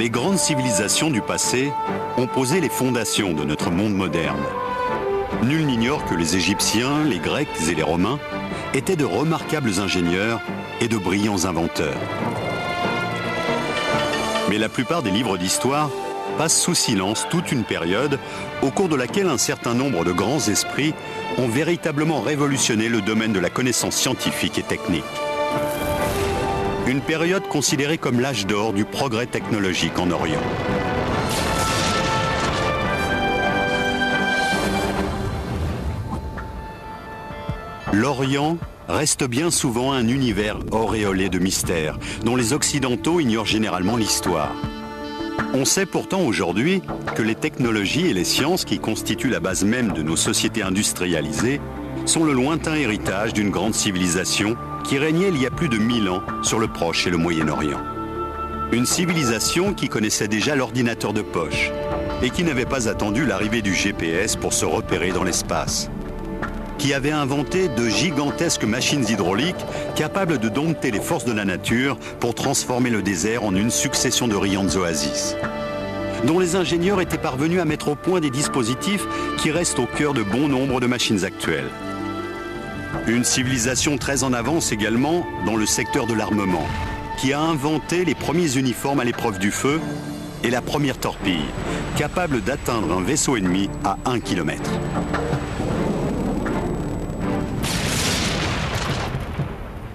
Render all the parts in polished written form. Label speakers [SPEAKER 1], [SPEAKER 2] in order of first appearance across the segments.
[SPEAKER 1] Les grandes civilisations du passé ont posé les fondations de notre monde moderne. Nul n'ignore que les Égyptiens, les Grecs et les Romains étaient de remarquables ingénieurs et de brillants inventeurs. Mais la plupart des livres d'histoire passent sous silence toute une période au cours de laquelle un certain nombre de grands esprits ont véritablement révolutionné le domaine de la connaissance scientifique et technique. Une période considérée comme l'âge d'or du progrès technologique en Orient. L'Orient reste bien souvent un univers auréolé de mystères, dont les Occidentaux ignorent généralement l'histoire. On sait pourtant aujourd'hui que les technologies et les sciences qui constituent la base même de nos sociétés industrialisées sont le lointain héritage d'une grande civilisation qui régnait il y a plus de 1000 ans sur le Proche et le Moyen-Orient. Une civilisation qui connaissait déjà l'ordinateur de poche et qui n'avait pas attendu l'arrivée du GPS pour se repérer dans l'espace. Qui avait inventé de gigantesques machines hydrauliques capables de dompter les forces de la nature pour transformer le désert en une succession de riantes oasis. Dont les ingénieurs étaient parvenus à mettre au point des dispositifs qui restent au cœur de bon nombre de machines actuelles. Une civilisation très en avance également dans le secteur de l'armement, qui a inventé les premiers uniformes à l'épreuve du feu et la première torpille, capable d'atteindre un vaisseau ennemi à 1 km.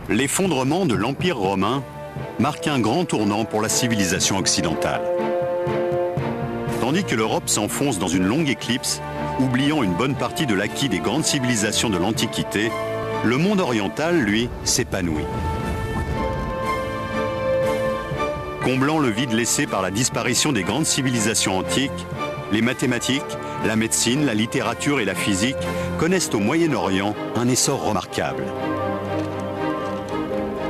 [SPEAKER 1] L'effondrement de l'Empire romain marque un grand tournant pour la civilisation occidentale. Tandis que l'Europe s'enfonce dans une longue éclipse, oubliant une bonne partie de l'acquis des grandes civilisations de l'Antiquité, le monde oriental, lui, s'épanouit. Comblant le vide laissé par la disparition des grandes civilisations antiques, les mathématiques, la médecine, la littérature et la physique connaissent au Moyen-Orient un essor remarquable.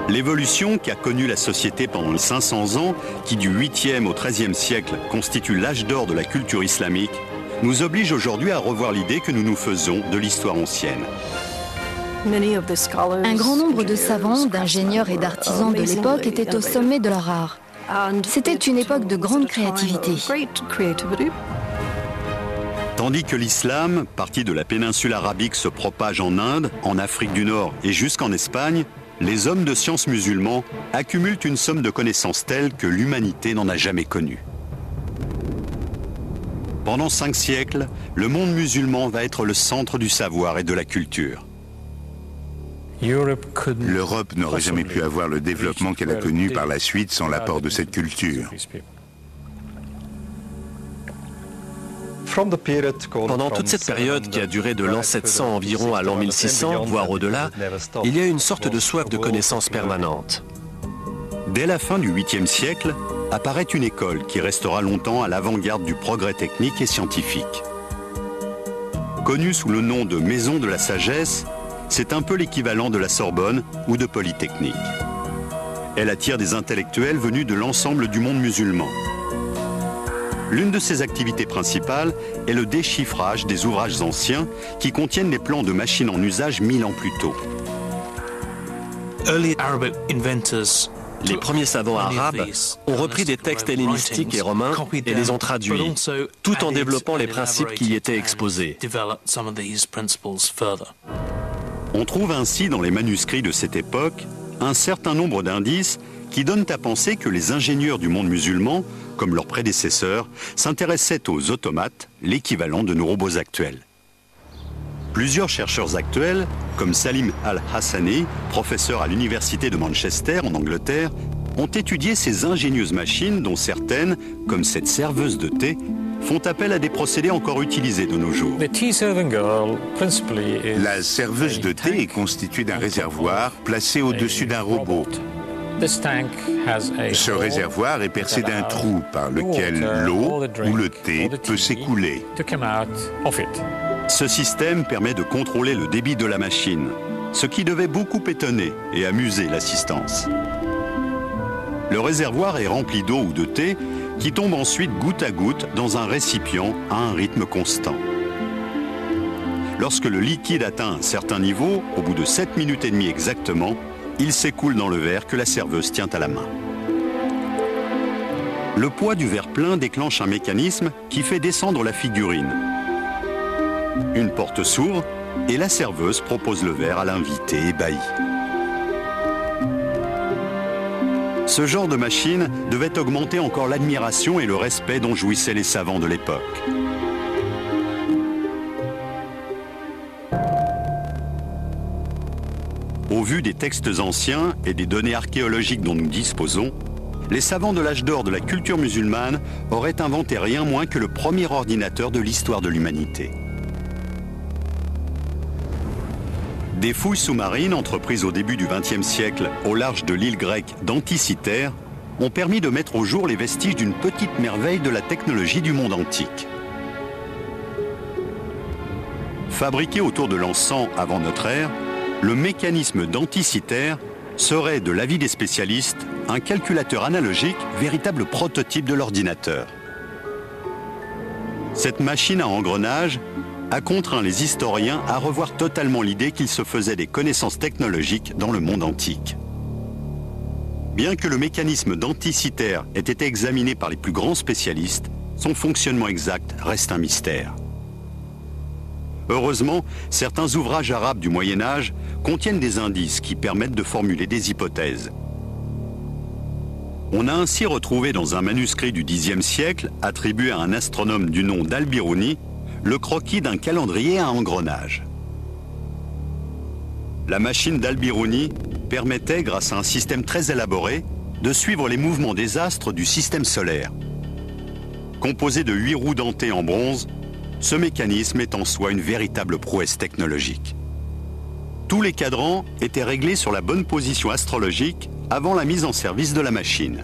[SPEAKER 1] L'évolution qu'a connue la société pendant les 500 ans, qui du 8e au 13e siècle constitue l'âge d'or de la culture islamique, nous oblige aujourd'hui à revoir l'idée que nous nous faisons de l'histoire ancienne.
[SPEAKER 2] Un grand nombre de savants, d'ingénieurs et d'artisans de l'époque étaient au sommet de leur art. C'était une époque de grande créativité.
[SPEAKER 1] Tandis que l'islam, parti de la péninsule arabique, se propage en Inde, en Afrique du Nord et jusqu'en Espagne, les hommes de science musulmans accumulent une somme de connaissances telles que l'humanité n'en a jamais connue. Pendant 5 siècles, le monde musulman va être le centre du savoir et de la culture.
[SPEAKER 3] L'Europe n'aurait jamais pu avoir le développement qu'elle a connu par la suite sans l'apport de cette culture.
[SPEAKER 4] Pendant toute cette période qui a duré de l'an 700 environ à l'an 1600, voire au-delà, il y a une sorte de soif de connaissance permanente.
[SPEAKER 1] Dès la fin du 8e siècle, apparaît une école qui restera longtemps à l'avant-garde du progrès technique et scientifique. Connue sous le nom de Maison de la Sagesse, c'est un peu l'équivalent de la Sorbonne ou de Polytechnique. Elle attire des intellectuels venus de l'ensemble du monde musulman. L'une de ses activités principales est le déchiffrage des ouvrages anciens qui contiennent les plans de machines en usage 1000 ans plus tôt.
[SPEAKER 4] Les premiers savants arabes ont repris des textes hellénistiques et romains et les ont traduits, tout en développant les principes qui y étaient exposés.
[SPEAKER 1] On trouve ainsi dans les manuscrits de cette époque un certain nombre d'indices qui donnent à penser que les ingénieurs du monde musulman, comme leurs prédécesseurs, s'intéressaient aux automates, l'équivalent de nos robots actuels. Plusieurs chercheurs actuels, comme Salim Al-Hassani, professeur à l'université de Manchester en Angleterre, ont étudié ces ingénieuses machines dont certaines, comme cette serveuse de thé, font appel à des procédés encore utilisés de nos jours.
[SPEAKER 3] La serveuse de thé est constituée d'un réservoir placé au-dessus d'un robot. Ce réservoir est percé d'un trou par lequel l'eau ou le thé peut s'écouler.
[SPEAKER 1] Ce système permet de contrôler le débit de la machine, ce qui devait beaucoup étonner et amuser l'assistance. Le réservoir est rempli d'eau ou de thé qui tombe ensuite goutte à goutte dans un récipient à un rythme constant. Lorsque le liquide atteint un certain niveau, au bout de 7 minutes et demie exactement, il s'écoule dans le verre que la serveuse tient à la main. Le poids du verre plein déclenche un mécanisme qui fait descendre la figurine. Une porte s'ouvre et la serveuse propose le verre à l'invité ébahi. Ce genre de machine devait augmenter encore l'admiration et le respect dont jouissaient les savants de l'époque. Au vu des textes anciens et des données archéologiques dont nous disposons, les savants de l'âge d'or de la culture musulmane auraient inventé rien moins que le premier ordinateur de l'histoire de l'humanité. Des fouilles sous-marines entreprises au début du XXe siècle au large de l'île grecque d'Anticythère ont permis de mettre au jour les vestiges d'une petite merveille de la technologie du monde antique. Fabriqué autour de l'an 100 avant notre ère, le mécanisme d'Anticythère serait, de l'avis des spécialistes, un calculateur analogique, véritable prototype de l'ordinateur. Cette machine à engrenages a contraint les historiens à revoir totalement l'idée qu'ils se faisaient des connaissances technologiques dans le monde antique. Bien que le mécanisme d'Anticythère ait été examiné par les plus grands spécialistes, son fonctionnement exact reste un mystère. Heureusement, certains ouvrages arabes du Moyen-Âge contiennent des indices qui permettent de formuler des hypothèses. On a ainsi retrouvé dans un manuscrit du Xe siècle, attribué à un astronome du nom d'Al-Biruni, le croquis d'un calendrier à engrenages. La machine d'Al-Biruni permettait, grâce à un système très élaboré, de suivre les mouvements des astres du système solaire. Composé de 8 roues dentées en bronze, ce mécanisme est en soi une véritable prouesse technologique. Tous les cadrans étaient réglés sur la bonne position astrologique avant la mise en service de la machine.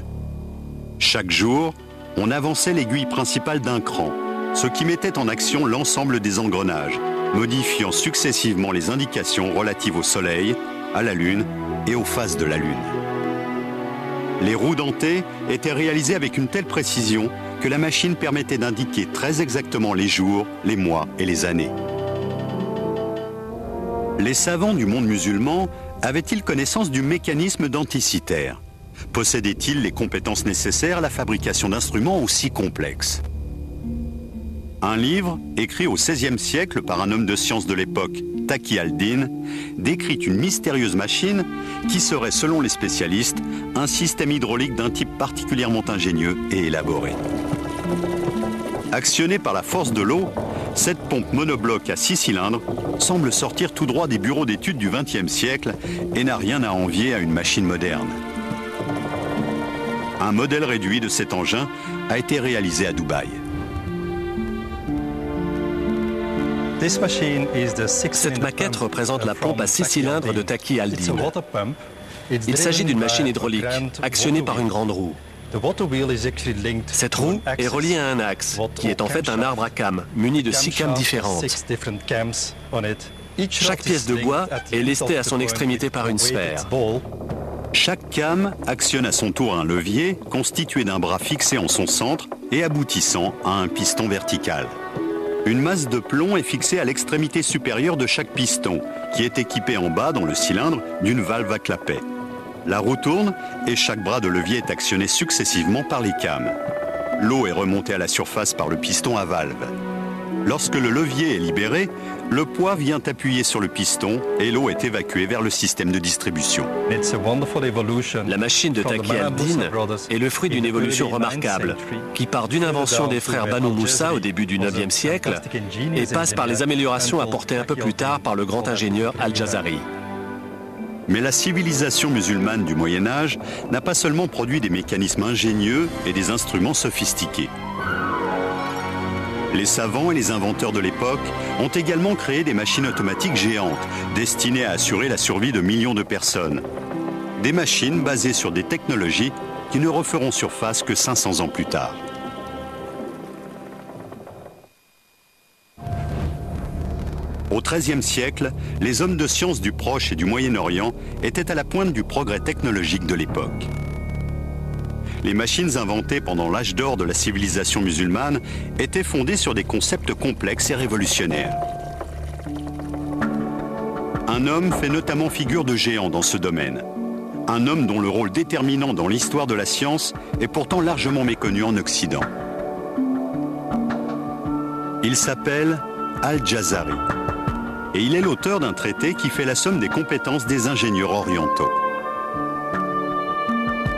[SPEAKER 1] Chaque jour, on avançait l'aiguille principale d'un cran, ce qui mettait en action l'ensemble des engrenages, modifiant successivement les indications relatives au Soleil, à la Lune et aux phases de la Lune. Les roues dentées étaient réalisées avec une telle précision que la machine permettait d'indiquer très exactement les jours, les mois et les années. Les savants du monde musulman avaient-ils connaissance du mécanisme d'Anticythère? Possédaient-ils les compétences nécessaires à la fabrication d'instruments aussi complexes? Un livre, écrit au XVIe siècle par un homme de science de l'époque, Taqi al-Din, décrit une mystérieuse machine qui serait, selon les spécialistes, un système hydraulique d'un type particulièrement ingénieux et élaboré. Actionnée par la force de l'eau, cette pompe monobloc à 6 cylindres semble sortir tout droit des bureaux d'études du XXe siècle et n'a rien à envier à une machine moderne. Un modèle réduit de cet engin a été réalisé à Dubaï.
[SPEAKER 4] Cette maquette représente la pompe à 6 cylindres de Taqi al-Din. Il s'agit d'une machine hydraulique, actionnée par une grande roue. Cette roue est reliée à un axe, qui est en fait un arbre à cames, muni de 6 cames différentes. Chaque pièce de bois est lestée à son extrémité par une sphère.
[SPEAKER 1] Chaque came actionne à son tour un levier constitué d'un bras fixé en son centre et aboutissant à un piston vertical. Une masse de plomb est fixée à l'extrémité supérieure de chaque piston, qui est équipé en bas, dans le cylindre, d'une valve à clapet. La roue tourne et chaque bras de levier est actionné successivement par les cames. L'eau est remontée à la surface par le piston à valve. Lorsque le levier est libéré, le poids vient appuyer sur le piston et l'eau est évacuée vers le système de distribution.
[SPEAKER 4] La machine de Taqi al-Din est le fruit d'une évolution remarquable qui part d'une invention des frères Banu Moussa au début du IXe siècle et passe par les améliorations apportées un peu plus tard par le grand ingénieur Al-Jazari.
[SPEAKER 1] Mais la civilisation musulmane du Moyen-Âge n'a pas seulement produit des mécanismes ingénieux et des instruments sophistiqués. Les savants et les inventeurs de l'époque ont également créé des machines automatiques géantes, destinées à assurer la survie de millions de personnes. Des machines basées sur des technologies qui ne referont surface que 500 ans plus tard. Au XIIIe siècle, les hommes de science du Proche et du Moyen-Orient étaient à la pointe du progrès technologique de l'époque. Les machines inventées pendant l'âge d'or de la civilisation musulmane étaient fondées sur des concepts complexes et révolutionnaires. Un homme fait notamment figure de géant dans ce domaine. un homme dont le rôle déterminant dans l'histoire de la science est pourtant largement méconnu en Occident. Il s'appelle Al-Jazari et il est l'auteur d'un traité qui fait la somme des compétences des ingénieurs orientaux.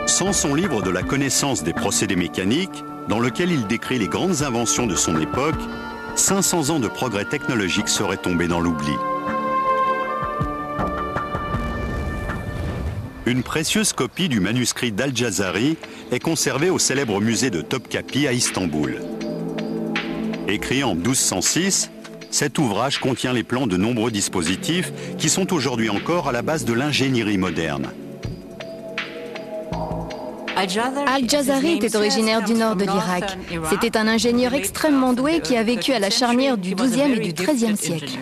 [SPEAKER 1] Sans son livre de la connaissance des procédés mécaniques, dans lequel il décrit les grandes inventions de son époque, 500 ans de progrès technologiques seraient tombés dans l'oubli. Une précieuse copie du manuscrit d'Al-Jazari est conservée au célèbre musée de Topkapi à Istanbul. Écrit en 1206, cet ouvrage contient les plans de nombreux dispositifs qui sont aujourd'hui encore à la base de l'ingénierie moderne.
[SPEAKER 2] Al-Jazari était originaire du nord de l'Irak. C'était un ingénieur extrêmement doué qui a vécu à la charnière du XIIe et du XIIIe siècle.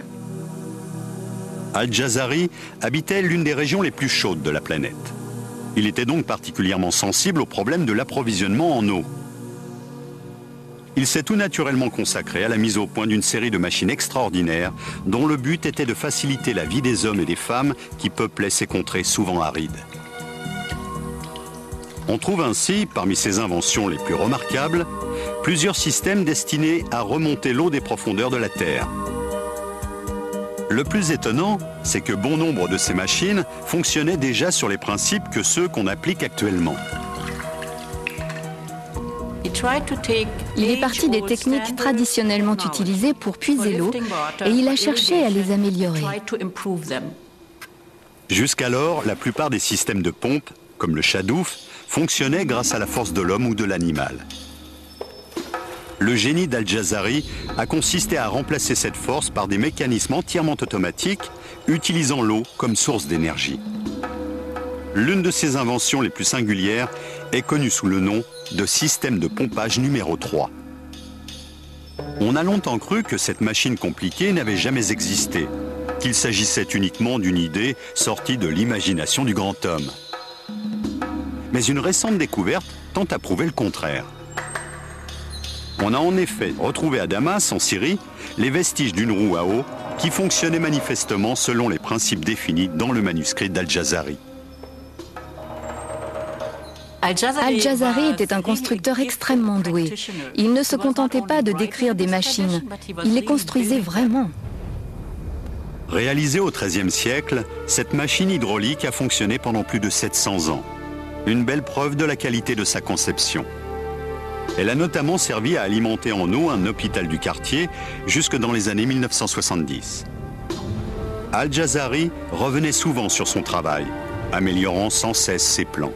[SPEAKER 1] Al-Jazari habitait l'une des régions les plus chaudes de la planète. Il était donc particulièrement sensible au problème de l'approvisionnement en eau. Il s'est tout naturellement consacré à la mise au point d'une série de machines extraordinaires dont le but était de faciliter la vie des hommes et des femmes qui peuplaient ces contrées souvent arides. On trouve ainsi, parmi ses inventions les plus remarquables, plusieurs systèmes destinés à remonter l'eau des profondeurs de la Terre. Le plus étonnant, c'est que bon nombre de ces machines fonctionnaient déjà sur les principes que ceux qu'on applique actuellement.
[SPEAKER 2] Il est parti des techniques traditionnellement utilisées pour puiser l'eau et il a cherché à les améliorer.
[SPEAKER 1] Jusqu'alors, la plupart des systèmes de pompe, comme le Shadouf, fonctionnaient grâce à la force de l'homme ou de l'animal. Le génie d'Al-Jazari a consisté à remplacer cette force par des mécanismes entièrement automatiques, utilisant l'eau comme source d'énergie. L'une de ses inventions les plus singulières est connue sous le nom de système de pompage numéro 3. On a longtemps cru que cette machine compliquée n'avait jamais existé, qu'il s'agissait uniquement d'une idée sortie de l'imagination du grand homme. Mais une récente découverte tente à prouver le contraire. On a en effet retrouvé à Damas, en Syrie, les vestiges d'une roue à eau qui fonctionnait manifestement selon les principes définis dans le manuscrit d'Al-Jazari.
[SPEAKER 2] Al-Jazari était un constructeur extrêmement doué. Il ne se contentait pas de décrire des machines, il les construisait vraiment.
[SPEAKER 1] Réalisée au XIIIe siècle, cette machine hydraulique a fonctionné pendant plus de 700 ans. Une belle preuve de la qualité de sa conception. Elle a notamment servi à alimenter en eau un hôpital du quartier jusque dans les années 1970. Al-Jazari revenait souvent sur son travail, améliorant sans cesse ses plans.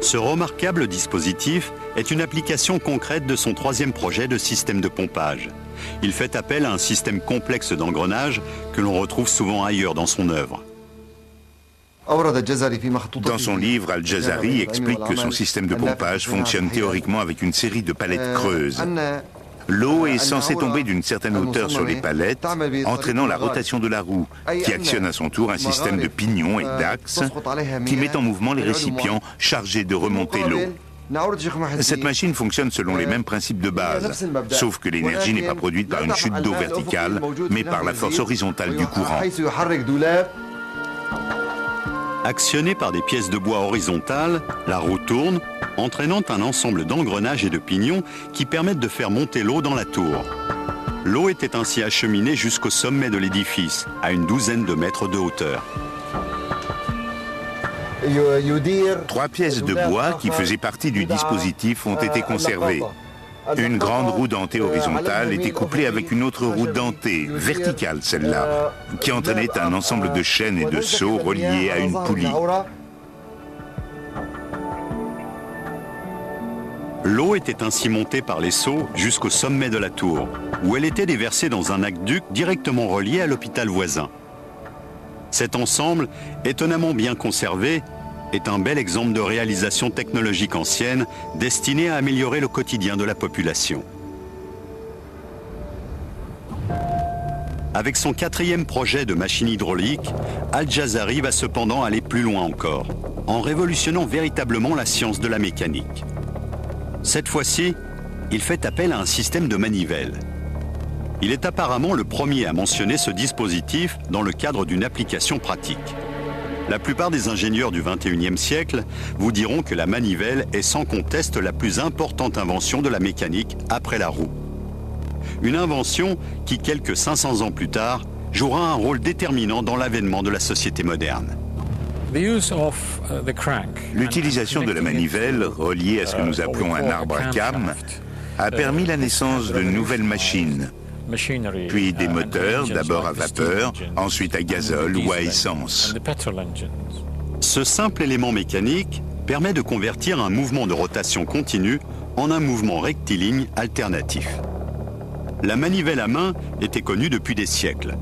[SPEAKER 1] Ce remarquable dispositif est une application concrète de son troisième projet de système de pompage. Il fait appel à un système complexe d'engrenage que l'on retrouve souvent ailleurs dans son œuvre.
[SPEAKER 3] Dans son livre, Al-Jazari explique que son système de pompage fonctionne théoriquement avec une série de palettes creuses. L'eau est censée tomber d'une certaine hauteur sur les palettes, entraînant la rotation de la roue, qui actionne à son tour un système de pignons et d'axes qui met en mouvement les récipients chargés de remonter l'eau. Cette machine fonctionne selon les mêmes principes de base, sauf que l'énergie n'est pas produite par une chute d'eau verticale, mais par la force horizontale du courant.
[SPEAKER 1] Actionnée par des pièces de bois horizontales, la roue tourne, entraînant un ensemble d'engrenages et de pignons qui permettent de faire monter l'eau dans la tour. L'eau était ainsi acheminée jusqu'au sommet de l'édifice, à une douzaine de mètres de hauteur.
[SPEAKER 3] 3 pièces de bois qui faisaient partie du dispositif ont été conservées. Une grande roue dentée horizontale était couplée avec une autre roue dentée, verticale celle-là, qui entraînait un ensemble de chaînes et de seaux reliés à une poulie.
[SPEAKER 1] L'eau était ainsi montée par les seaux jusqu'au sommet de la tour, où elle était déversée dans un aqueduc directement relié à l'hôpital voisin. Cet ensemble, étonnamment bien conservé, est un bel exemple de réalisation technologique ancienne destinée à améliorer le quotidien de la population. Avec son 4e projet de machine hydraulique, Al-Jazari va cependant aller plus loin encore, en révolutionnant véritablement la science de la mécanique. Cette fois-ci, il fait appel à un système de manivelle. Il est apparemment le premier à mentionner ce dispositif dans le cadre d'une application pratique. La plupart des ingénieurs du XXIe siècle vous diront que la manivelle est sans conteste la plus importante invention de la mécanique après la roue. Une invention qui, quelques 500 ans plus tard, jouera un rôle déterminant dans l'avènement de la société moderne.
[SPEAKER 3] L'utilisation de la manivelle, reliée à ce que nous appelons un arbre à cames, a permis la naissance de nouvelles machines, puis des moteurs, d'abord à vapeur, ensuite à gazole ou à essence.
[SPEAKER 1] Ce simple élément mécanique permet de convertir un mouvement de rotation continue en un mouvement rectiligne alternatif. La manivelle à main était connue depuis des siècles.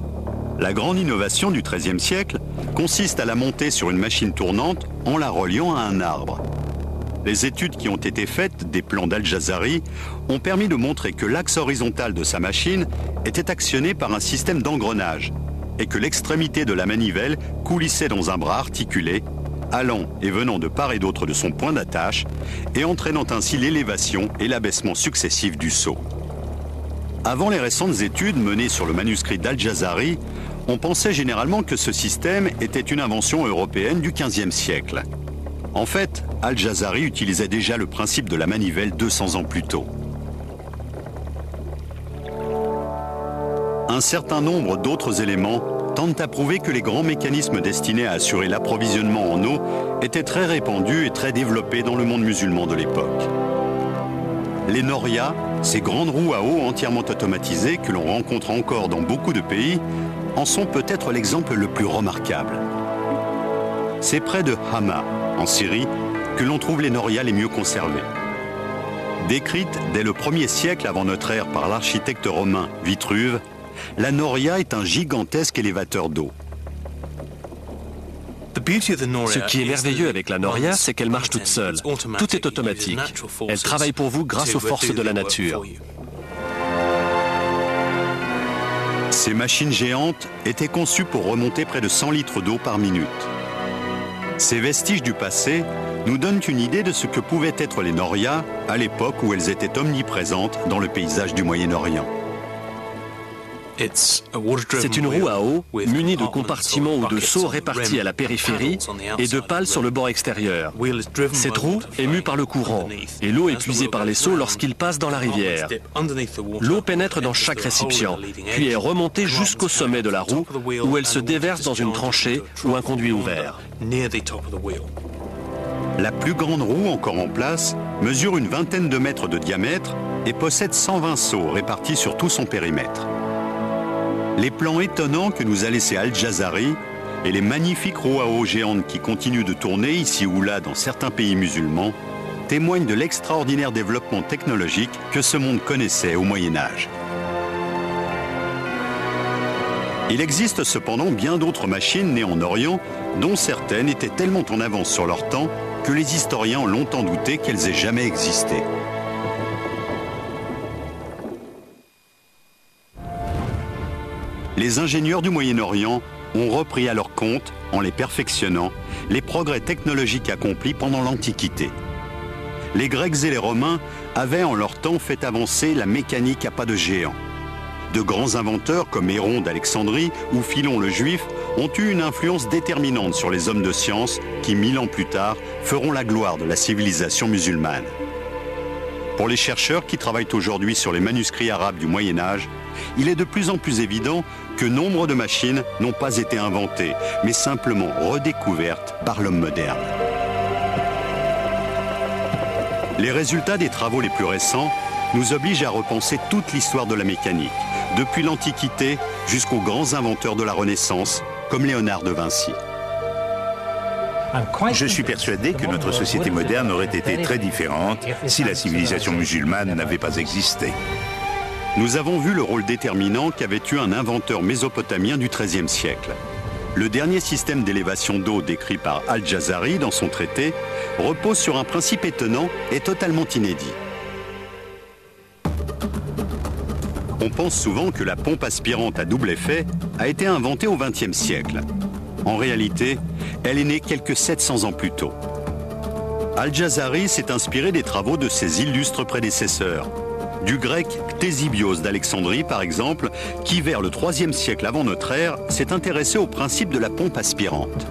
[SPEAKER 1] La grande innovation du XIIIe siècle consiste à la monter sur une machine tournante en la reliant à un arbre. Les études qui ont été faites des plans d'Al-Jazari ont permis de montrer que l'axe horizontal de sa machine était actionné par un système d'engrenage et que l'extrémité de la manivelle coulissait dans un bras articulé, allant et venant de part et d'autre de son point d'attache et entraînant ainsi l'élévation et l'abaissement successifs du seau. Avant les récentes études menées sur le manuscrit d'Al-Jazari, on pensait généralement que ce système était une invention européenne du XVe siècle. En fait, Al-Jazari utilisait déjà le principe de la manivelle 200 ans plus tôt. Un certain nombre d'autres éléments tentent à prouver que les grands mécanismes destinés à assurer l'approvisionnement en eau étaient très répandus et très développés dans le monde musulman de l'époque. Les norias, ces grandes roues à eau entièrement automatisées que l'on rencontre encore dans beaucoup de pays, en sont peut-être l'exemple le plus remarquable. C'est près de Hama, en Syrie, que l'on trouve les norias les mieux conservées. Décrite dès le 1er siècle avant notre ère par l'architecte romain Vitruve, la noria est un gigantesque élévateur d'eau.
[SPEAKER 4] Ce qui est merveilleux avec la noria, c'est qu'elle marche toute seule. Tout est automatique. Elle travaille pour vous grâce aux forces de la nature.
[SPEAKER 1] Ces machines géantes étaient conçues pour remonter près de 100 litres d'eau par minute. Ces vestiges du passé nous donnent une idée de ce que pouvaient être les norias à l'époque où elles étaient omniprésentes dans le paysage du Moyen-Orient.
[SPEAKER 4] C'est une roue à eau munie de compartiments ou de seaux répartis à la périphérie et de pales sur le bord extérieur. Cette roue est mue par le courant et l'eau est puisée par les seaux lorsqu'ils passent dans la rivière. L'eau pénètre dans chaque récipient, puis est remontée jusqu'au sommet de la roue où elle se déverse dans une tranchée ou un conduit ouvert.
[SPEAKER 1] La plus grande roue encore en place mesure une vingtaine de mètres de diamètre et possède 120 seaux répartis sur tout son périmètre. Les plans étonnants que nous a laissés Al-Jazari et les magnifiques roues à eau géantes qui continuent de tourner ici ou là dans certains pays musulmans témoignent de l'extraordinaire développement technologique que ce monde connaissait au Moyen-Âge. Il existe cependant bien d'autres machines nées en Orient dont certaines étaient tellement en avance sur leur temps que les historiens ont longtemps douté qu'elles aient jamais existé. Les ingénieurs du Moyen-Orient ont repris à leur compte, en les perfectionnant, les progrès technologiques accomplis pendant l'Antiquité. Les Grecs et les Romains avaient en leur temps fait avancer la mécanique à pas de géant. De grands inventeurs comme Héron d'Alexandrie ou Philon le Juif ont eu une influence déterminante sur les hommes de science qui, 1000 ans plus tard, feront la gloire de la civilisation musulmane. Pour les chercheurs qui travaillent aujourd'hui sur les manuscrits arabes du Moyen-Âge, il est de plus en plus évident que nombre de machines n'ont pas été inventées, mais simplement redécouvertes par l'homme moderne. Les résultats des travaux les plus récents nous obligent à repenser toute l'histoire de la mécanique, depuis l'Antiquité jusqu'aux grands inventeurs de la Renaissance, comme Léonard de Vinci.
[SPEAKER 3] Je suis persuadé que notre société moderne aurait été très différente si la civilisation musulmane n'avait pas existé.
[SPEAKER 1] Nous avons vu le rôle déterminant qu'avait eu un inventeur mésopotamien du XIIIe siècle. Le dernier système d'élévation d'eau décrit par Al-Jazari dans son traité repose sur un principe étonnant et totalement inédit. On pense souvent que la pompe aspirante à double effet a été inventée au XXe siècle. En réalité, elle est née quelques 700 ans plus tôt. Al-Jazari s'est inspiré des travaux de ses illustres prédécesseurs, du grec Ctésibios d'Alexandrie par exemple, qui vers le IIIe siècle avant notre ère s'est intéressé au principe de la pompe aspirante.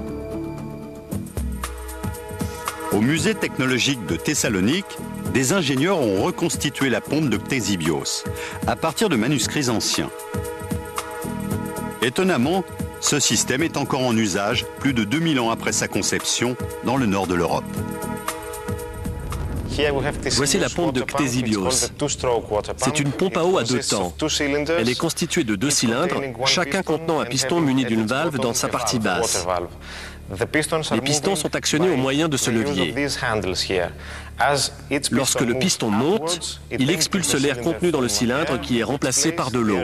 [SPEAKER 1] Au musée technologique de Thessalonique, des ingénieurs ont reconstitué la pompe de Ctésibios à partir de manuscrits anciens. Étonnamment, ce système est encore en usage plus de 2000 ans après sa conception dans le nord de l'Europe.
[SPEAKER 4] Voici la pompe de Ctésibios. C'est une pompe à eau à 2 temps. Elle est constituée de 2 cylindres, chacun contenant un piston muni d'une valve dans sa partie basse. Les pistons sont actionnés au moyen de ce levier. Lorsque le piston monte, il expulse l'air contenu dans le cylindre qui est remplacé par de l'eau.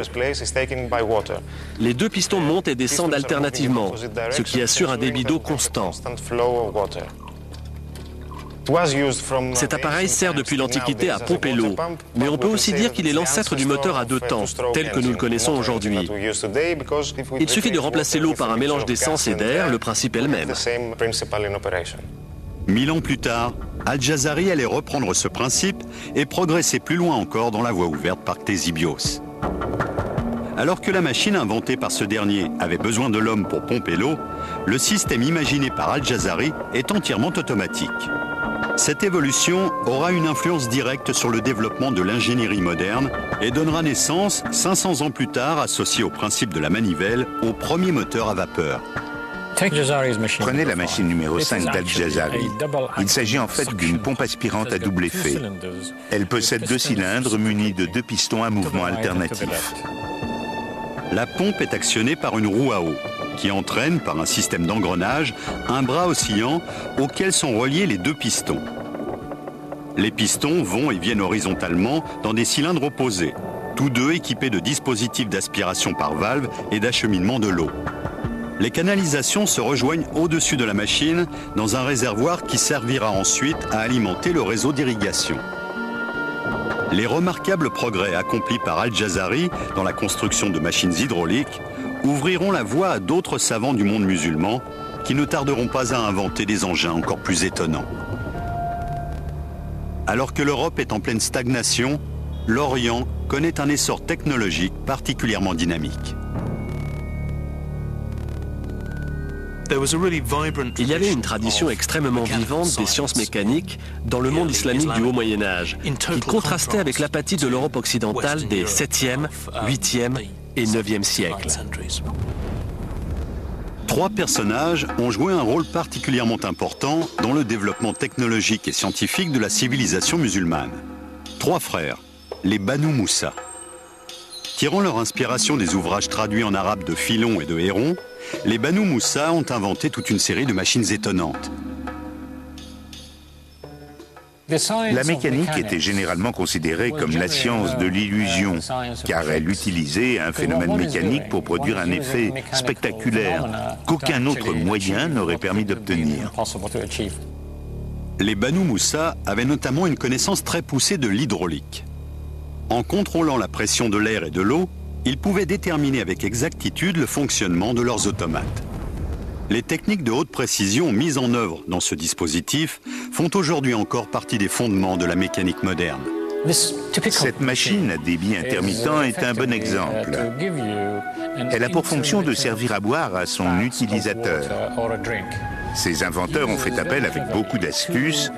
[SPEAKER 4] Les 2 pistons montent et descendent alternativement, ce qui assure un débit d'eau constant. Cet appareil sert depuis l'Antiquité à pomper l'eau, mais on peut aussi dire qu'il est l'ancêtre du moteur à 2 temps, tel que nous le connaissons aujourd'hui. Il suffit de remplacer l'eau par un mélange d'essence et d'air, le principe est le même.
[SPEAKER 1] 1000 ans plus tard, Al-Jazari allait reprendre ce principe et progresser plus loin encore dans la voie ouverte par Ctésibios. Alors que la machine inventée par ce dernier avait besoin de l'homme pour pomper l'eau, le système imaginé par Al-Jazari est entièrement automatique. Cette évolution aura une influence directe sur le développement de l'ingénierie moderne et donnera naissance, 500 ans plus tard, associé au principe de la manivelle, au premier moteur à vapeur.
[SPEAKER 3] Prenez la machine numéro 5 d'Al-Jazari. Il s'agit en fait d'une pompe aspirante à double effet. Elle possède 2 cylindres munis de 2 pistons à mouvement alternatif.
[SPEAKER 1] La pompe est actionnée par une roue à eau, qui entraîne, par un système d'engrenage, un bras oscillant auquel sont reliés les 2 pistons. Les pistons vont et viennent horizontalement dans des cylindres opposés, tous 2 équipés de dispositifs d'aspiration par valve et d'acheminement de l'eau. Les canalisations se rejoignent au-dessus de la machine dans un réservoir qui servira ensuite à alimenter le réseau d'irrigation. Les remarquables progrès accomplis par Al-Jazari dans la construction de machines hydrauliques ouvriront la voie à d'autres savants du monde musulman qui ne tarderont pas à inventer des engins encore plus étonnants. Alors que l'Europe est en pleine stagnation, l'Orient connaît un essor technologique particulièrement dynamique.
[SPEAKER 4] Il y avait une tradition extrêmement vivante des sciences mécaniques dans le monde islamique du Haut Moyen-Âge, qui contrastait avec l'apathie de l'Europe occidentale des 7e, 8e et 9e siècles.
[SPEAKER 1] 3 personnages ont joué un rôle particulièrement important dans le développement technologique et scientifique de la civilisation musulmane. 3 frères, les Banu Moussa. Tirant leur inspiration des ouvrages traduits en arabe de Philon et de Héron, les Banu Moussa ont inventé toute une série de machines étonnantes.
[SPEAKER 3] La mécanique était généralement considérée comme la science de l'illusion, car elle utilisait un phénomène mécanique pour produire un effet spectaculaire qu'aucun autre moyen n'aurait permis d'obtenir.
[SPEAKER 1] Les Banu Moussa avaient notamment une connaissance très poussée de l'hydraulique. En contrôlant la pression de l'air et de l'eau, ils pouvaient déterminer avec exactitude le fonctionnement de leurs automates. Les techniques de haute précision mises en œuvre dans ce dispositif font aujourd'hui encore partie des fondements de la mécanique moderne.
[SPEAKER 3] Cette machine à débit intermittent est un bon exemple. Elle a pour fonction de servir à boire à son utilisateur. Ses inventeurs ont fait appel avec beaucoup d'astuces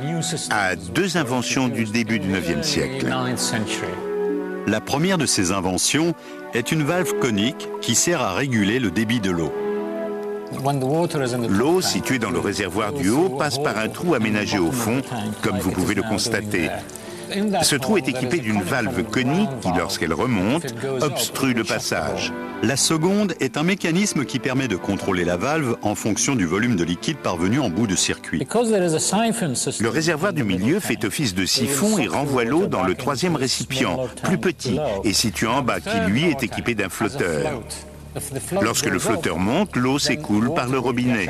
[SPEAKER 3] à 2 inventions du début du IXe siècle.
[SPEAKER 1] La première de ces inventions est une valve conique qui sert à réguler le débit de l'eau.
[SPEAKER 3] L'eau située dans le réservoir du haut passe par un trou aménagé au fond, comme vous pouvez le constater. Ce trou est équipé d'une valve conique qui, lorsqu'elle remonte, obstrue le passage.
[SPEAKER 1] La seconde est un mécanisme qui permet de contrôler la valve en fonction du volume de liquide parvenu en bout de circuit.
[SPEAKER 3] Le réservoir du milieu fait office de siphon et renvoie l'eau dans le 3e récipient, plus petit et situé en bas, qui lui est équipé d'un flotteur. Lorsque le flotteur monte, l'eau s'écoule par le robinet.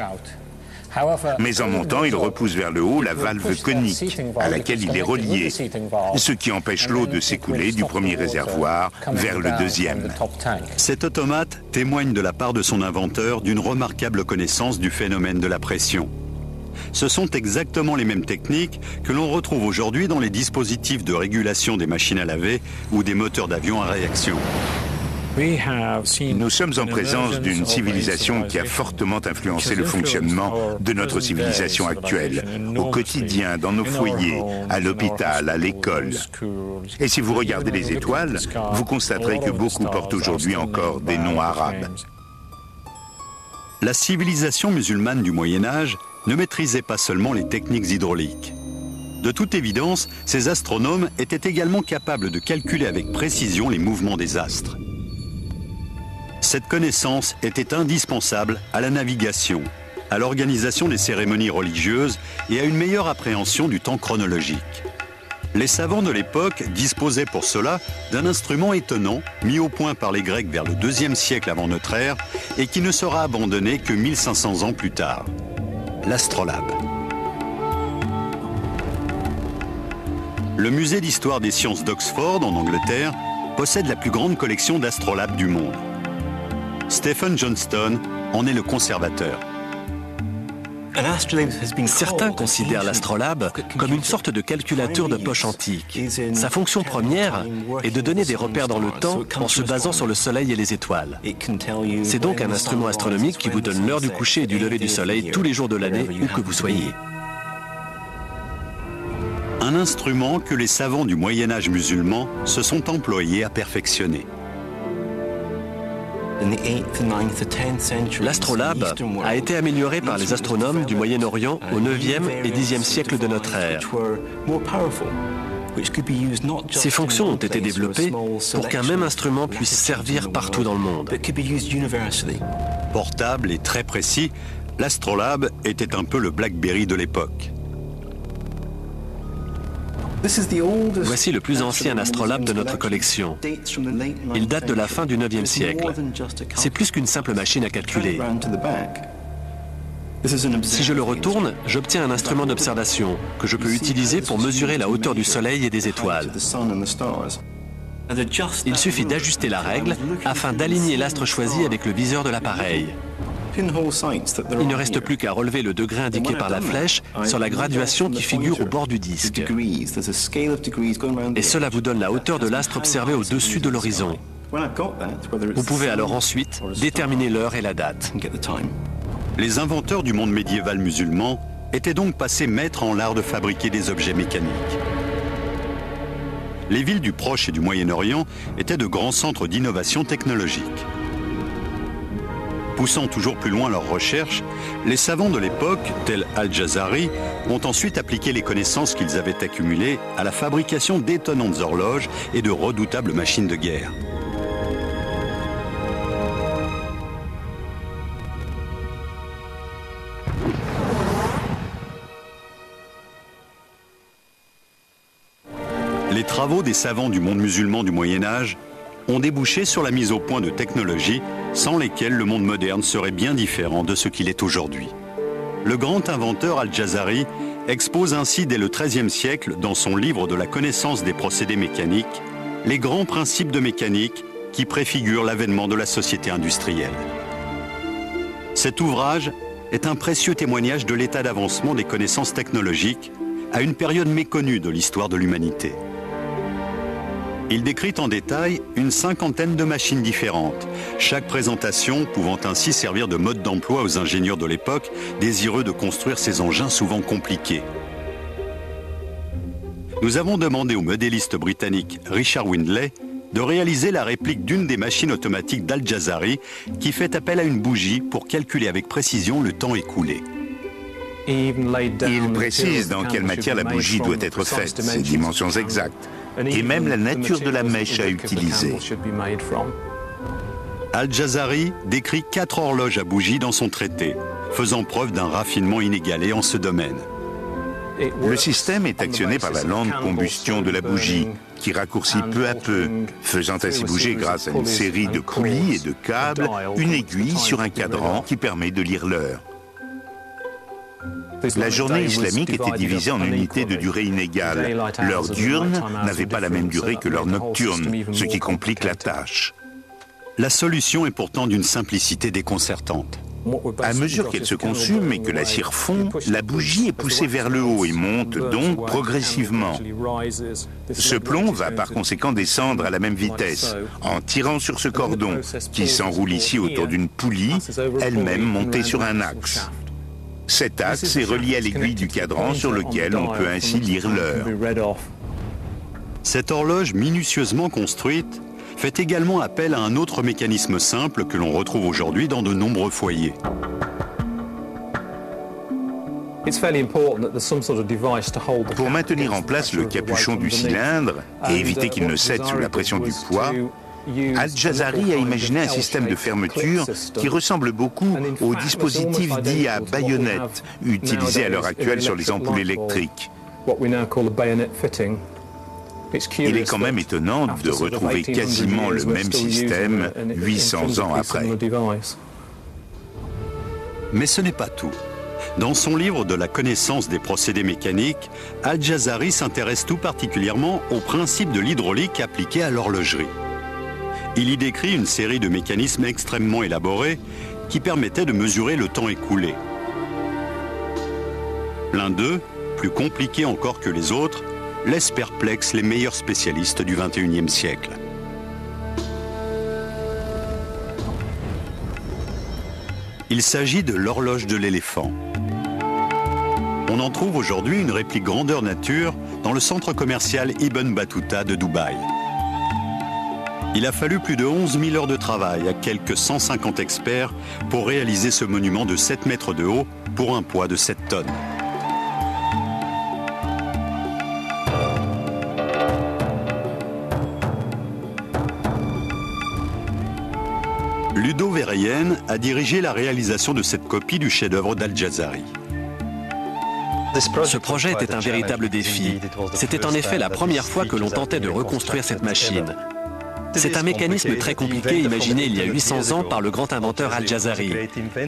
[SPEAKER 3] Mais en montant, il repousse vers le haut la valve conique à laquelle il est relié, ce qui empêche l'eau de s'écouler du premier réservoir vers le 2e.
[SPEAKER 1] Cet automate témoigne de la part de son inventeur d'une remarquable connaissance du phénomène de la pression. Ce sont exactement les mêmes techniques que l'on retrouve aujourd'hui dans les dispositifs de régulation des machines à laver ou des moteurs d'avion à réaction.
[SPEAKER 3] Nous sommes en présence d'une civilisation qui a fortement influencé le fonctionnement de notre civilisation actuelle, au quotidien, dans nos foyers, à l'hôpital, à l'école. Et si vous regardez les étoiles, vous constaterez que beaucoup portent aujourd'hui encore des noms arabes.
[SPEAKER 1] La civilisation musulmane du Moyen-Âge ne maîtrisait pas seulement les techniques hydrauliques. De toute évidence, ces astronomes étaient également capables de calculer avec précision les mouvements des astres. Cette connaissance était indispensable à la navigation, à l'organisation des cérémonies religieuses et à une meilleure appréhension du temps chronologique. Les savants de l'époque disposaient pour cela d'un instrument étonnant, mis au point par les Grecs vers le IIe siècle avant notre ère et qui ne sera abandonné que 1500 ans plus tard, l'astrolabe. Le musée d'histoire des sciences d'Oxford, en Angleterre, possède la plus grande collection d'astrolabes du monde. Stephen Johnston en est le conservateur.
[SPEAKER 4] Certains considèrent l'astrolabe comme une sorte de calculateur de poche antique. Sa fonction première est de donner des repères dans le temps en se basant sur le soleil et les étoiles. C'est donc un instrument astronomique qui vous donne l'heure du coucher et du lever du soleil tous les jours de l'année, où que vous soyez.
[SPEAKER 1] Un instrument que les savants du Moyen-Âge musulman se sont employés à perfectionner.
[SPEAKER 4] L'astrolabe a été amélioré par les astronomes du Moyen-Orient au 9e et 10e siècle de notre ère. Ces fonctions ont été développées pour qu'un même instrument puisse servir partout dans le monde.
[SPEAKER 1] Portable et très précis, l'astrolabe était un peu le BlackBerry de l'époque.
[SPEAKER 4] Voici le plus ancien astrolabe de notre collection. Il date de la fin du 9e siècle. C'est plus qu'une simple machine à calculer. Si je le retourne, j'obtiens un instrument d'observation que je peux utiliser pour mesurer la hauteur du Soleil et des étoiles. Il suffit d'ajuster la règle afin d'aligner l'astre choisi avec le viseur de l'appareil. Il ne reste plus qu'à relever le degré indiqué par la flèche sur la graduation qui figure au bord du disque. Et cela vous donne la hauteur de l'astre observé au-dessus de l'horizon. Vous pouvez alors ensuite déterminer l'heure et la date.
[SPEAKER 1] Les inventeurs du monde médiéval musulman étaient donc passés maîtres en l'art de fabriquer des objets mécaniques. Les villes du Proche et du Moyen-Orient étaient de grands centres d'innovation technologique. Poussant toujours plus loin leurs recherches, les savants de l'époque, tels Al-Jazari, ont ensuite appliqué les connaissances qu'ils avaient accumulées à la fabrication d'étonnantes horloges et de redoutables machines de guerre. Les travaux des savants du monde musulman du Moyen-Âge ont débouché sur la mise au point de technologies sans lesquelles le monde moderne serait bien différent de ce qu'il est aujourd'hui. Le grand inventeur Al-Jazari expose ainsi dès le XIIIe siècle, dans son livre de la connaissance des procédés mécaniques, les grands principes de mécanique qui préfigurent l'avènement de la société industrielle. Cet ouvrage est un précieux témoignage de l'état d'avancement des connaissances technologiques à une période méconnue de l'histoire de l'humanité. Il décrit en détail une cinquantaine de machines différentes, chaque présentation pouvant ainsi servir de mode d'emploi aux ingénieurs de l'époque désireux de construire ces engins souvent compliqués. Nous avons demandé au modéliste britannique Richard Windley de réaliser la réplique d'une des machines automatiques d'Al-Jazari qui fait appel à une bougie pour calculer avec précision le temps écoulé.
[SPEAKER 3] Il précise dans quelle matière la bougie doit être faite, ses dimensions exactes, et même la nature de la mèche à utiliser.
[SPEAKER 1] Al-Jazari décrit 4 horloges à bougie dans son traité, faisant preuve d'un raffinement inégalé en ce domaine.
[SPEAKER 3] Le système est actionné par la lente combustion de la bougie, qui raccourcit peu à peu, faisant ainsi bouger grâce à une série de poulies et de câbles, une aiguille sur un cadran qui permet de lire l'heure. La journée islamique était divisée en unités de durée inégale. L'heure diurne n'avait pas la même durée que l'heure nocturne, ce qui complique la tâche.
[SPEAKER 1] La solution est pourtant d'une simplicité déconcertante.
[SPEAKER 3] À mesure qu'elle se consume et que la cire fond, la bougie est poussée vers le haut et monte donc progressivement. Ce plomb va par conséquent descendre à la même vitesse, en tirant sur ce cordon, qui s'enroule ici autour d'une poulie, elle-même montée sur un axe. Cet axe est relié à l'aiguille du cadran sur lequel on peut ainsi lire l'heure.
[SPEAKER 1] Cette horloge minutieusement construite fait également appel à un autre mécanisme simple que l'on retrouve aujourd'hui dans de nombreux foyers.
[SPEAKER 3] Pour maintenir en place le capuchon du cylindre et éviter qu'il ne cède sous la pression du poids, Al-Jazari a imaginé un système de fermeture qui ressemble beaucoup au dispositif dit à baïonnette utilisé à l'heure actuelle sur les ampoules électriques. Il est quand même étonnant de retrouver quasiment le même système 800 ans après.
[SPEAKER 1] Mais ce n'est pas tout. Dans son livre de la connaissance des procédés mécaniques, Al-Jazari s'intéresse tout particulièrement au principe de l'hydraulique appliqué à l'horlogerie. Il y décrit une série de mécanismes extrêmement élaborés qui permettaient de mesurer le temps écoulé. L'un d'eux, plus compliqué encore que les autres, laisse perplexes les meilleurs spécialistes du XXIe siècle. Il s'agit de l'horloge de l'éléphant. On en trouve aujourd'hui une réplique grandeur nature dans le centre commercial Ibn Battuta de Dubaï. Il a fallu plus de 11 000 heures de travail à quelques 150 experts pour réaliser ce monument de 7 mètres de haut pour un poids de 7 tonnes. Ludo Verheyen a dirigé la réalisation de cette copie du chef-d'œuvre d'Al-Jazari.
[SPEAKER 4] Ce projet était un véritable défi. C'était en effet la première fois que l'on tentait de reconstruire cette machine. C'est un mécanisme très compliqué imaginé il y a 800 ans par le grand inventeur Al-Jazari.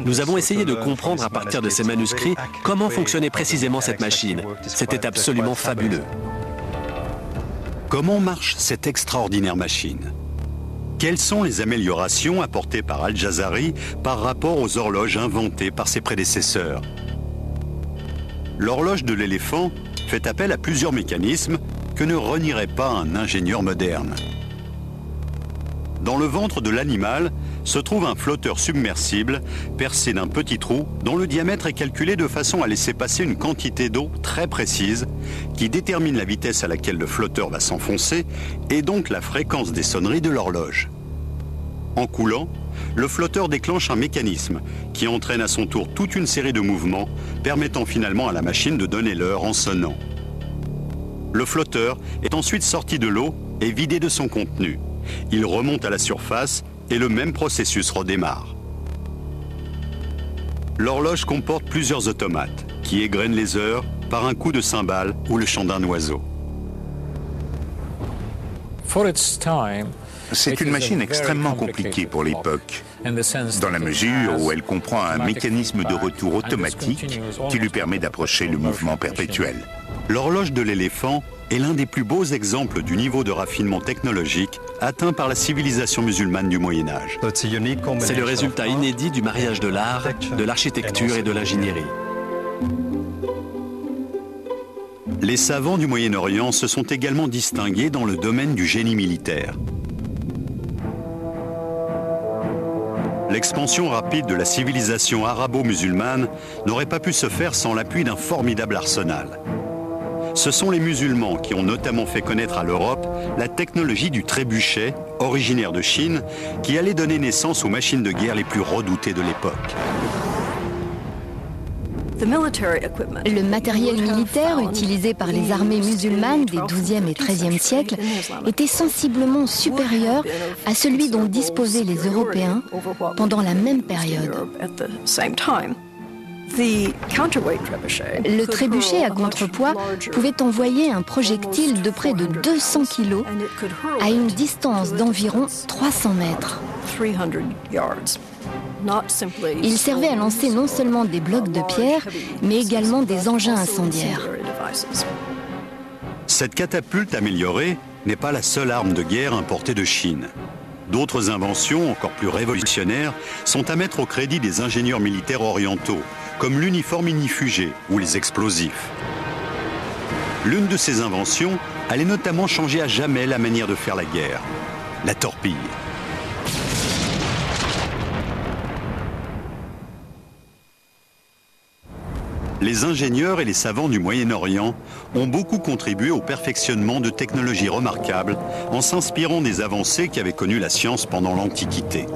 [SPEAKER 4] Nous avons essayé de comprendre à partir de ces manuscrits comment fonctionnait précisément cette machine. C'était absolument fabuleux.
[SPEAKER 1] Comment marche cette extraordinaire machine ? Quelles sont les améliorations apportées par Al-Jazari par rapport aux horloges inventées par ses prédécesseurs? L'horloge de l'éléphant fait appel à plusieurs mécanismes que ne renierait pas un ingénieur moderne. Dans le ventre de l'animal se trouve un flotteur submersible percé d'un petit trou dont le diamètre est calculé de façon à laisser passer une quantité d'eau très précise qui détermine la vitesse à laquelle le flotteur va s'enfoncer et donc la fréquence des sonneries de l'horloge. En coulant, le flotteur déclenche un mécanisme qui entraîne à son tour toute une série de mouvements permettant finalement à la machine de donner l'heure en sonnant. Le flotteur est ensuite sorti de l'eau et vidé de son contenu. Il remonte à la surface et le même processus redémarre. L'horloge comporte plusieurs automates qui égrènent les heures par un coup de cymbale ou le chant d'un oiseau.
[SPEAKER 3] C'est une machine extrêmement compliquée pour l'époque, dans la mesure où elle comprend un mécanisme de retour automatique qui lui permet d'approcher le mouvement perpétuel.
[SPEAKER 1] L'horloge de l'éléphant est l'un des plus beaux exemples du niveau de raffinement technologique atteint par la civilisation musulmane du Moyen-Âge.
[SPEAKER 4] C'est le résultat inédit du mariage de l'art, de l'architecture et de l'ingénierie.
[SPEAKER 1] Les savants du Moyen-Orient se sont également distingués dans le domaine du génie militaire. L'expansion rapide de la civilisation arabo-musulmane n'aurait pas pu se faire sans l'appui d'un formidable arsenal. Ce sont les musulmans qui ont notamment fait connaître à l'Europe la technologie du trébuchet, originaire de Chine, qui allait donner naissance aux machines de guerre les plus redoutées de l'époque.
[SPEAKER 2] Le matériel militaire utilisé par les armées musulmanes des XIIe et XIIIe siècles était sensiblement supérieur à celui dont disposaient les Européens pendant la même période. Le trébuchet à contrepoids pouvait envoyer un projectile de près de 200 kg à une distance d'environ 300 mètres. Il servait à lancer non seulement des blocs de pierre, mais également des engins incendiaires.
[SPEAKER 1] Cette catapulte améliorée n'est pas la seule arme de guerre importée de Chine. D'autres inventions, encore plus révolutionnaires, sont à mettre au crédit des ingénieurs militaires orientaux, comme l'uniforme ignifugé ou les explosifs. L'une de ces inventions allait notamment changer à jamais la manière de faire la guerre, la torpille. Les ingénieurs et les savants du Moyen-Orient ont beaucoup contribué au perfectionnement de technologies remarquables en s'inspirant des avancées qu'avait connues la science pendant l'Antiquité.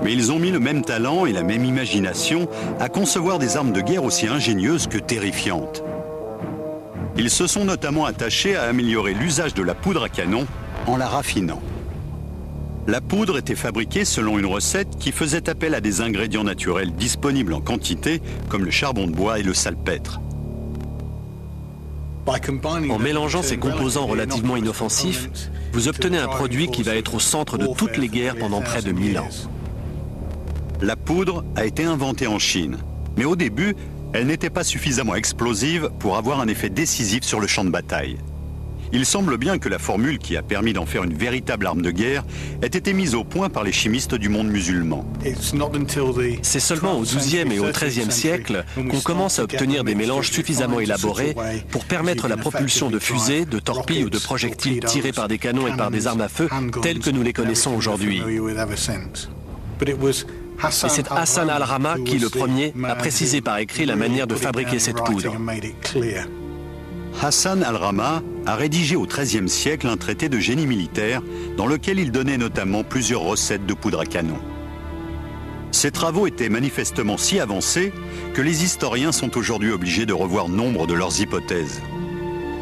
[SPEAKER 1] Mais ils ont mis le même talent et la même imagination à concevoir des armes de guerre aussi ingénieuses que terrifiantes. Ils se sont notamment attachés à améliorer l'usage de la poudre à canon en la raffinant. La poudre était fabriquée selon une recette qui faisait appel à des ingrédients naturels disponibles en quantité, comme le charbon de bois et le salpêtre.
[SPEAKER 4] En mélangeant ces composants relativement inoffensifs, vous obtenez un produit qui va être au centre de toutes les guerres pendant près de 1000 ans.
[SPEAKER 1] La poudre a été inventée en Chine, mais au début, elle n'était pas suffisamment explosive pour avoir un effet décisif sur le champ de bataille. Il semble bien que la formule qui a permis d'en faire une véritable arme de guerre ait été mise au point par les chimistes du monde musulman.
[SPEAKER 4] C'est seulement au XIIe et au XIIIe siècle qu'on commence à obtenir des mélanges suffisamment élaborés pour permettre la propulsion de fusées, de torpilles ou de projectiles tirés par des canons et par des armes à feu telles que nous les connaissons aujourd'hui. Et c'est Hassan al-Rama qui, le premier, a précisé par écrit la manière de fabriquer cette poudre.
[SPEAKER 1] Hassan al-Rama a rédigé au XIIIe siècle un traité de génie militaire dans lequel il donnait notamment plusieurs recettes de poudre à canon. Ces travaux étaient manifestement si avancés que les historiens sont aujourd'hui obligés de revoir nombre de leurs hypothèses.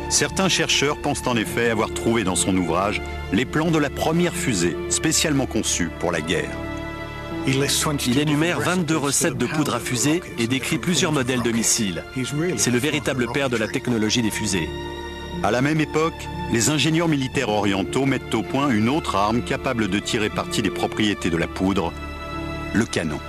[SPEAKER 1] Certains chercheurs pensent en effet avoir trouvé dans son ouvrage les plans de la première fusée spécialement conçue pour la guerre.
[SPEAKER 4] Il énumère 22 recettes de poudre à fusée et décrit plusieurs modèles de missiles. C'est le véritable père de la technologie des fusées.
[SPEAKER 1] À la même époque, les ingénieurs militaires orientaux mettent au point une autre arme capable de tirer parti des propriétés de la poudre, le canon.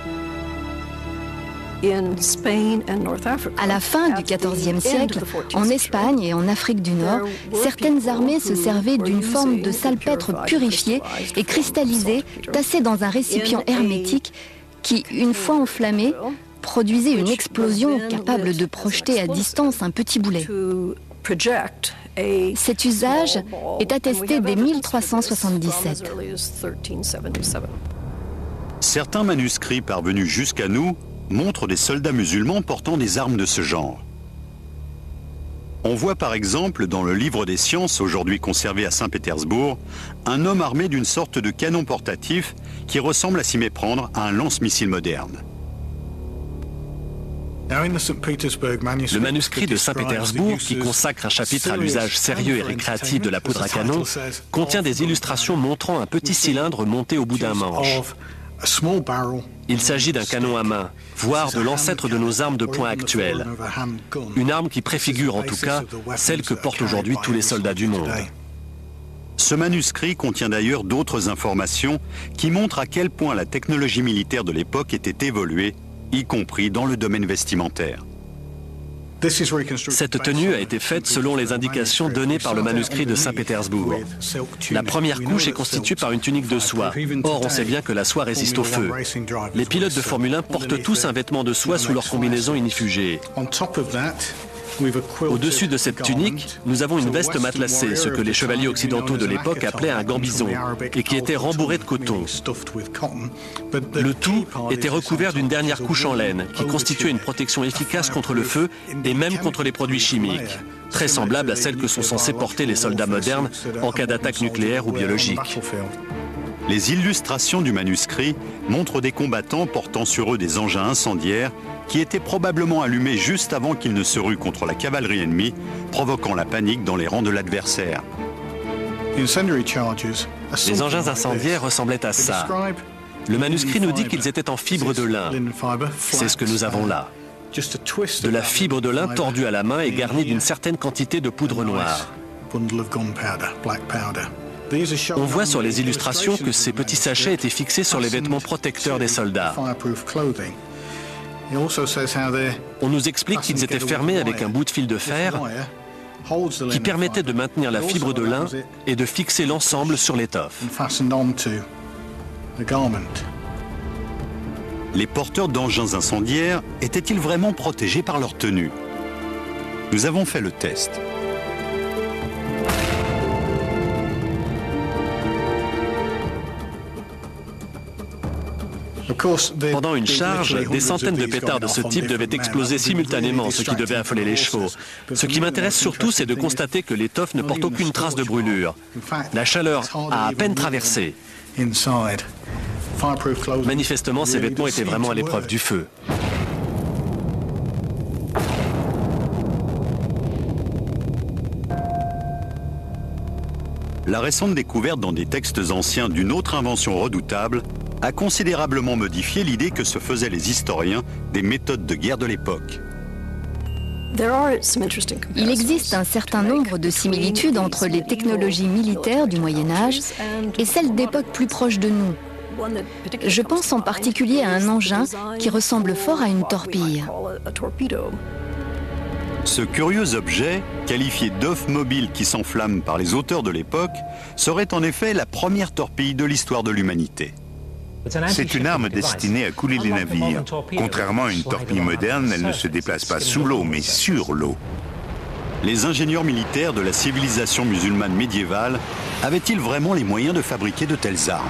[SPEAKER 2] À la fin du XIVe siècle, en Espagne et en Afrique du Nord, certaines armées se servaient d'une forme de salpêtre purifié et cristallisé, tassé dans un récipient hermétique qui, une fois enflammé, produisait une explosion capable de projeter à distance un petit boulet. Cet usage est attesté dès 1377.
[SPEAKER 1] Certains manuscrits parvenus jusqu'à nous montrent des soldats musulmans portant des armes de ce genre. On voit par exemple dans le livre des sciences, aujourd'hui conservé à Saint-Pétersbourg, un homme armé d'une sorte de canon portatif qui ressemble à s'y méprendre à un lance-missile moderne.
[SPEAKER 4] Le manuscrit de Saint-Pétersbourg, qui consacre un chapitre à l'usage sérieux et récréatif de la poudre à canon, contient des illustrations montrant un petit cylindre monté au bout d'un manche. Il s'agit d'un canon à main, voire de l'ancêtre de nos armes de poing actuelles. Une arme qui préfigure en tout cas celle que portent aujourd'hui tous les soldats du monde.
[SPEAKER 1] Ce manuscrit contient d'ailleurs d'autres informations qui montrent à quel point la technologie militaire de l'époque était évoluée, y compris dans le domaine vestimentaire.
[SPEAKER 4] Cette tenue a été faite selon les indications données par le manuscrit de Saint-Pétersbourg. La première couche est constituée par une tunique de soie. Or, on sait bien que la soie résiste au feu. Les pilotes de Formule 1 portent tous un vêtement de soie sous leur combinaison ignifugée. Au-dessus de cette tunique, nous avons une veste matelassée, ce que les chevaliers occidentaux de l'époque appelaient un gambison, et qui était rembourré de coton. Le tout était recouvert d'une dernière couche en laine, qui constituait une protection efficace contre le feu et même contre les produits chimiques, très semblable à celle que sont censés porter les soldats modernes en cas d'attaque nucléaire ou biologique.
[SPEAKER 1] Les illustrations du manuscrit montrent des combattants portant sur eux des engins incendiaires qui étaient probablement allumés juste avant qu'ils ne se ruent contre la cavalerie ennemie, provoquant la panique dans les rangs de l'adversaire.
[SPEAKER 4] Les engins incendiaires ressemblaient à ça. Le manuscrit nous dit qu'ils étaient en fibre de lin. C'est ce que nous avons là. De la fibre de lin tordue à la main et garnie d'une certaine quantité de poudre noire. On voit sur les illustrations que ces petits sachets étaient fixés sur les vêtements protecteurs des soldats. On nous explique qu'ils étaient fermés avec un bout de fil de fer qui permettait de maintenir la fibre de lin et de fixer l'ensemble sur l'étoffe.
[SPEAKER 1] Les porteurs d'engins incendiaires étaient-ils vraiment protégés par leur tenue? Nous avons fait le test.
[SPEAKER 4] Pendant une charge, des centaines de pétards de ce type devaient exploser simultanément, ce qui devait affoler les chevaux. Ce qui m'intéresse surtout, c'est de constater que l'étoffe ne porte aucune trace de brûlure. La chaleur a à peine traversé. Manifestement, ces vêtements étaient vraiment à l'épreuve du feu.
[SPEAKER 1] La récente découverte dans des textes anciens d'une autre invention redoutable a considérablement modifié l'idée que se faisaient les historiens des méthodes de guerre de l'époque.
[SPEAKER 2] Il existe un certain nombre de similitudes entre les technologies militaires du Moyen Âge et celles d'époques plus proches de nous. Je pense en particulier à un engin qui ressemble fort à une torpille.
[SPEAKER 1] Ce curieux objet, qualifié d'œuf mobile qui s'enflamme par les auteurs de l'époque, serait en effet la première torpille de l'histoire de l'humanité.
[SPEAKER 3] C'est une arme destinée à couler les navires. Contrairement à une torpille moderne, elle ne se déplace pas sous l'eau, mais sur l'eau.
[SPEAKER 1] Les ingénieurs militaires de la civilisation musulmane médiévale avaient-ils vraiment les moyens de fabriquer de telles armes?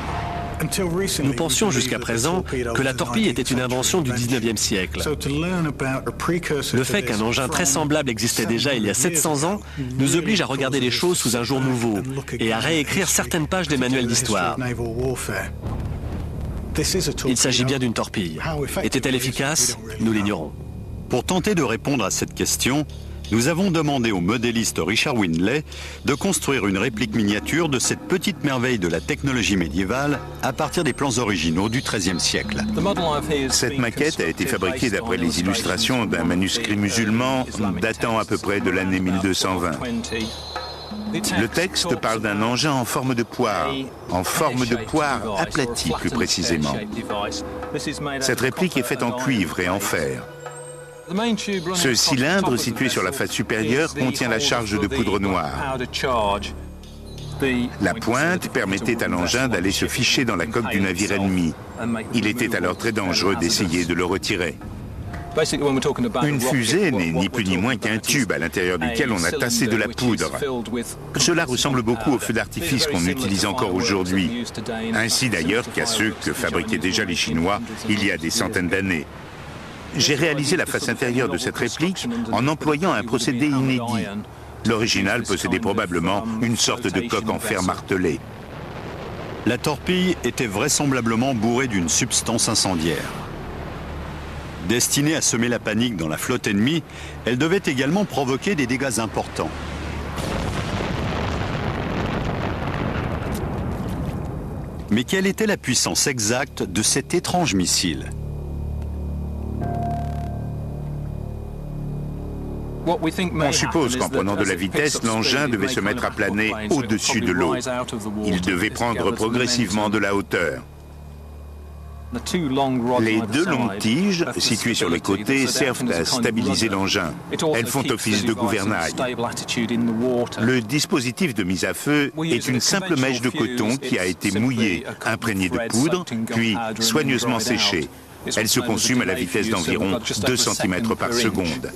[SPEAKER 4] Nous pensions jusqu'à présent que la torpille était une invention du 19e siècle. Le fait qu'un engin très semblable existait déjà il y a 700 ans nous oblige à regarder les choses sous un jour nouveau et à réécrire certaines pages des manuels d'histoire. Il s'agit bien d'une torpille. Était-elle efficace? Nous l'ignorons.
[SPEAKER 1] Pour tenter de répondre à cette question, nous avons demandé au modéliste Richard Windley de construire une réplique miniature de cette petite merveille de la technologie médiévale à partir des plans originaux du XIIIe siècle.
[SPEAKER 3] Cette maquette a été fabriquée d'après les illustrations d'un manuscrit musulman datant à peu près de l'année 1220. Le texte parle d'un engin en forme de poire aplati plus précisément. Cette réplique est faite en cuivre et en fer. Ce cylindre situé sur la face supérieure contient la charge de poudre noire. La pointe permettait à l'engin d'aller se ficher dans la coque du navire ennemi. Il était alors très dangereux d'essayer de le retirer. Une fusée n'est ni plus ni moins qu'un tube à l'intérieur duquel on a tassé de la poudre. Cela ressemble beaucoup aux feux d'artifice qu'on utilise encore aujourd'hui, ainsi d'ailleurs qu'à ceux que fabriquaient déjà les Chinois il y a des centaines d'années. J'ai réalisé la face intérieure de cette réplique en employant un procédé inédit. L'original possédait probablement une sorte de coque en fer martelé.
[SPEAKER 1] La torpille était vraisemblablement bourrée d'une substance incendiaire. Destinée à semer la panique dans la flotte ennemie, elle devait également provoquer des dégâts importants. Mais quelle était la puissance exacte de cet étrange missile?
[SPEAKER 3] On suppose qu'en prenant de la vitesse, l'engin devait se mettre à planer au-dessus de l'eau. Il devait prendre progressivement de la hauteur. Les deux longues tiges, situées sur les côtés, servent à stabiliser l'engin. Elles font office de gouvernail. Le dispositif de mise à feu est une simple mèche de coton qui a été mouillée, imprégnée de poudre, puis soigneusement séchée. Elle se consume à la vitesse d'environ 2 cm par seconde.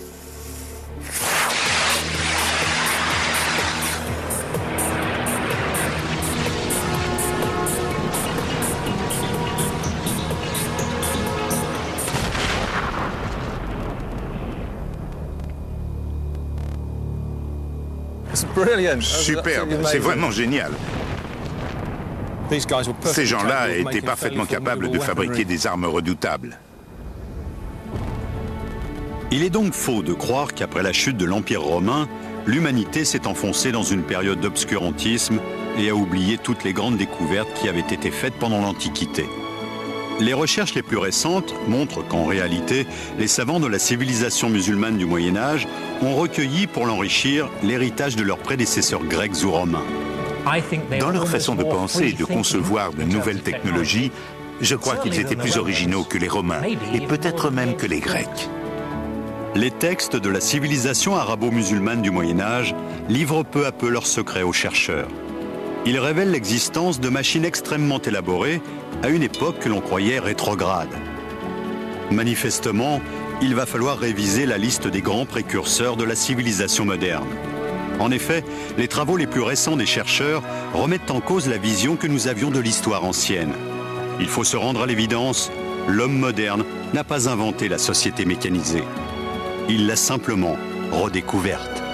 [SPEAKER 3] Superbe, c'est vraiment génial. Ces gens-là étaient parfaitement capables de fabriquer des armes redoutables.
[SPEAKER 1] Il est donc faux de croire qu'après la chute de l'Empire romain, l'humanité s'est enfoncée dans une période d'obscurantisme et a oublié toutes les grandes découvertes qui avaient été faites pendant l'Antiquité. Les recherches les plus récentes montrent qu'en réalité, les savants de la civilisation musulmane du Moyen Âge ont recueilli pour l'enrichir l'héritage de leurs prédécesseurs grecs ou romains.
[SPEAKER 3] Dans leur façon de penser et de concevoir de nouvelles technologies, je crois qu'ils étaient plus originaux que les Romains et peut-être même que les Grecs.
[SPEAKER 1] Les textes de la civilisation arabo-musulmane du Moyen-Âge livrent peu à peu leurs secrets aux chercheurs. Ils révèlent l'existence de machines extrêmement élaborées à une époque que l'on croyait rétrograde. Manifestement, il va falloir réviser la liste des grands précurseurs de la civilisation moderne. En effet, les travaux les plus récents des chercheurs remettent en cause la vision que nous avions de l'histoire ancienne. Il faut se rendre à l'évidence, l'homme moderne n'a pas inventé la société mécanisée. Il l'a simplement redécouverte.